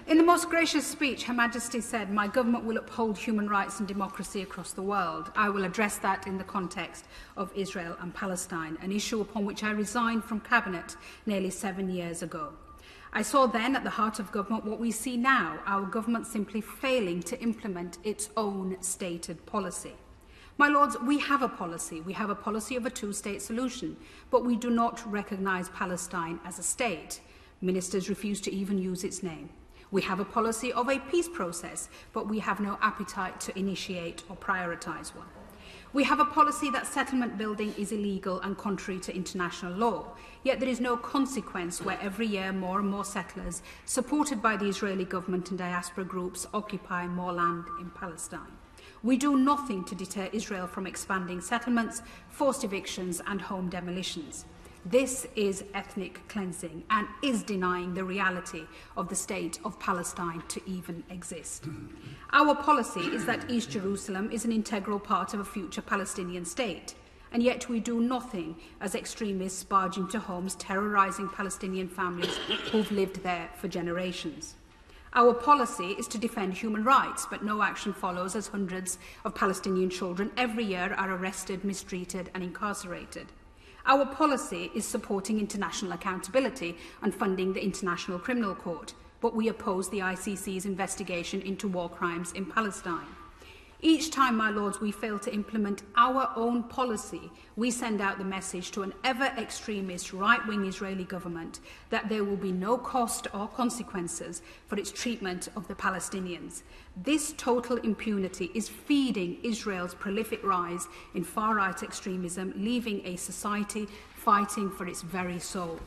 In the most gracious speech, Her Majesty said, "My government will uphold human rights and democracy across the world." I will address that in the context of Israel and Palestine, an issue upon which I resigned from Cabinet nearly 7 years ago. I saw then at the heart of government what we see now, our government simply failing to implement its own stated policy. My Lords, we have a policy. We have a policy of a two-state solution, but we do not recognise Palestine as a state. Ministers refuse to even use its name. We have a policy of a peace process, but we have no appetite to initiate or prioritise one. We have a policy that settlement building is illegal and contrary to international law, yet there is no consequence where every year more and more settlers, supported by the Israeli government and diaspora groups, occupy more land in Palestine. We do nothing to deter Israel from expanding settlements, forced evictions and home demolitions. This is ethnic cleansing and is denying the reality of the state of Palestine to even exist. Our policy is that East Jerusalem is an integral part of a future Palestinian state, and yet we do nothing as extremists barge into homes terrorising Palestinian families who've lived there for generations. Our policy is to defend human rights, but no action follows as hundreds of Palestinian children every year are arrested, mistreated and incarcerated. Our policy is supporting international accountability and funding the International Criminal Court, but we oppose the ICC's investigation into war crimes in Palestine. Each time, my Lords, we fail to implement our own policy, we send out the message to an ever-extremist right-wing Israeli government that there will be no cost or consequences for its treatment of the Palestinians. This total impunity is feeding Israel's prolific rise in far-right extremism, leaving a society fighting for its very soul.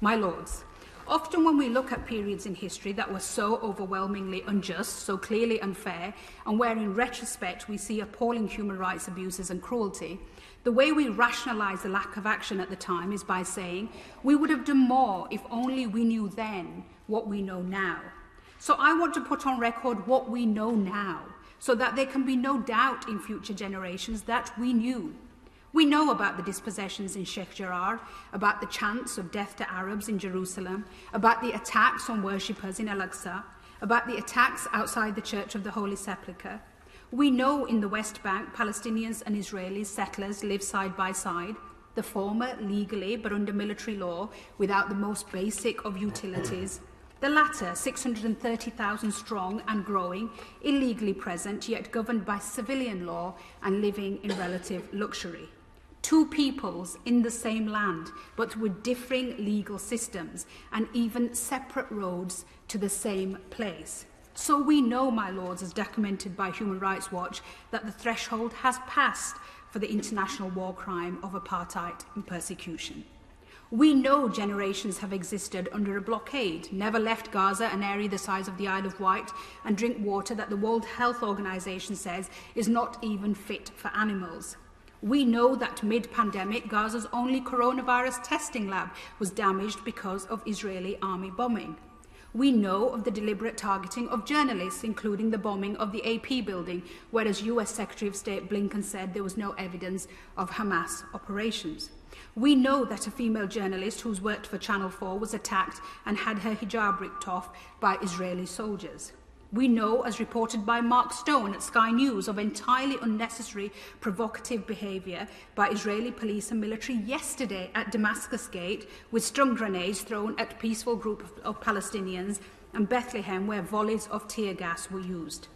My Lords, often when we look at periods in history that were so overwhelmingly unjust, so clearly unfair, and where in retrospect we see appalling human rights abuses and cruelty, the way we rationalise the lack of action at the time is by saying we would have done more if only we knew then what we know now. So I want to put on record what we know now, so that there can be no doubt in future generations that we knew. We know about the dispossessions in Sheikh Jarrah, about the chants of death to Arabs in Jerusalem, about the attacks on worshippers in Al-Aqsa, about the attacks outside the Church of the Holy Sepulchre. We know in the West Bank, Palestinians and Israeli settlers live side by side, the former legally but under military law without the most basic of utilities, the latter 630,000 strong and growing, illegally present yet governed by civilian law and living in relative luxury. Two peoples in the same land, but with differing legal systems and even separate roads to the same place. So we know, my Lords, as documented by Human Rights Watch, that the threshold has passed for the international war crime of apartheid and persecution. We know generations have existed under a blockade, never left Gaza, an area the size of the Isle of Wight, and drink water that the World Health Organization says is not even fit for animals. We know that mid-pandemic, Gaza's only coronavirus testing lab was damaged because of Israeli army bombing. We know of the deliberate targeting of journalists, including the bombing of the AP building, whereas US Secretary of State Blinken said there was no evidence of Hamas operations. We know that a female journalist who's worked for Channel 4 was attacked and had her hijab ripped off by Israeli soldiers. We know, as reported by Mark Stone at Sky News, of entirely unnecessary provocative behaviour by Israeli police and military yesterday at Damascus Gate, with stun grenades thrown at a peaceful group of Palestinians, and Bethlehem, where volleys of tear gas were used.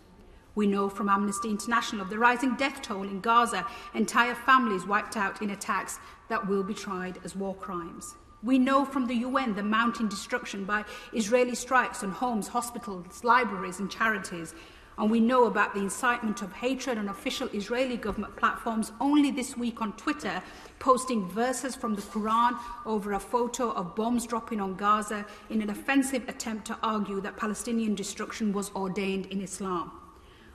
We know from Amnesty International of the rising death toll in Gaza, entire families wiped out in attacks that will be tried as war crimes. We know from the UN the mounting destruction by Israeli strikes on homes, hospitals, libraries and charities. And we know about the incitement of hatred on official Israeli government platforms only this week on Twitter, posting verses from the Quran over a photo of bombs dropping on Gaza in an offensive attempt to argue that Palestinian destruction was ordained in Islam.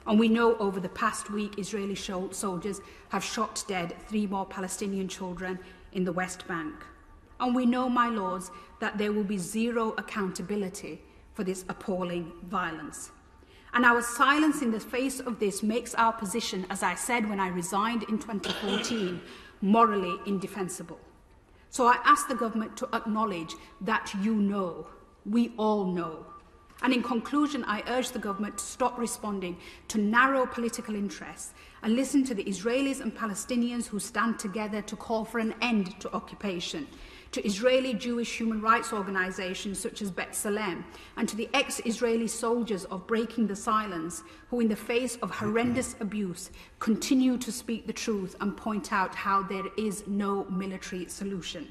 And we know over the past week Israeli soldiers have shot dead 3 more Palestinian children in the West Bank. And we know, my Lords, that there will be zero accountability for this appalling violence. And our silence in the face of this makes our position, as I said when I resigned in 2014, morally indefensible. So I ask the government to acknowledge that you know, we all know, And in conclusion, I urge the government to stop responding to narrow political interests and listen to the Israelis and Palestinians who stand together to call for an end to occupation, to Israeli Jewish human rights organisations such as B'Tselem, and to the ex-Israeli soldiers of Breaking the Silence, who in the face of horrendous abuse continue to speak the truth and point out how there is no military solution.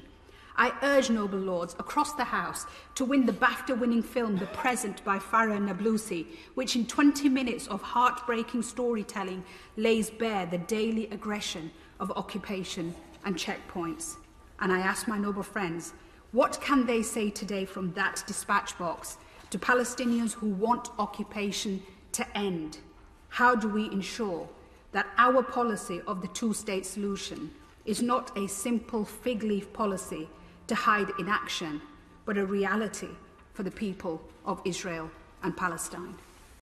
I urge noble lords across the House to win the BAFTA-winning film The Present by Farah Nablusi, which in 20 minutes of heartbreaking storytelling lays bare the daily aggression of occupation and checkpoints. And I ask my noble friends, what can they say today from that dispatch box to Palestinians who want occupation to end? How do we ensure that our policy of the two-state solution is not a simple fig leaf policy to hide inaction, but a reality for the people of Israel and Palestine?